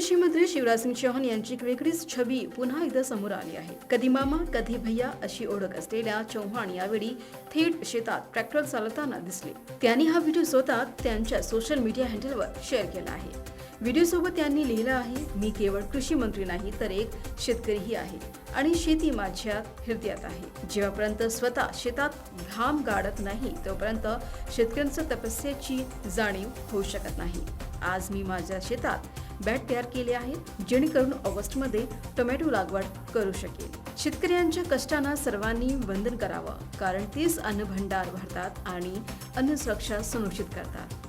कृषी मंत्री शिवराज सिंग चौहान यांची वेगळीच छबी पुन्हा एकदा समोर आली आहे। कधी मामा कधी भैया अशी ओळख असलेल्या चौहान यावेळी थेट शेतात ट्रॅक्टर चालवताना दिसले। त्यांनी हा व्हिडिओ स्वतः त्यांच्या सोशल मीडिया हँडलवर शेअर केला आहे। व्हिडिओ सोबत त्यांनी लिहिलं आहे, मी केवळ कृषी मंत्री नाही तर एक शेतकरीही आहे आणि शेती माझ्या हृदयात आहे। जेव्हापर्यंत स्वतः शेतात घाम गाडत नाही तोपर्यंत शेतकऱ्यांच्या तपस्येची जाणीव होऊ शकत नाही। आज मी माझ्या शेतात बॅट तयार केले आहेत जेणेकरून ऑगस्टमध्ये टोमॅटो लागवड करू शकेल। शेतकऱ्यांच्या कष्टांना सर्वांनी वंदन करावं, कारण तेच अन्न भंडार भरतात आणि अन्न सुरक्षा सुनिश्चित करतात।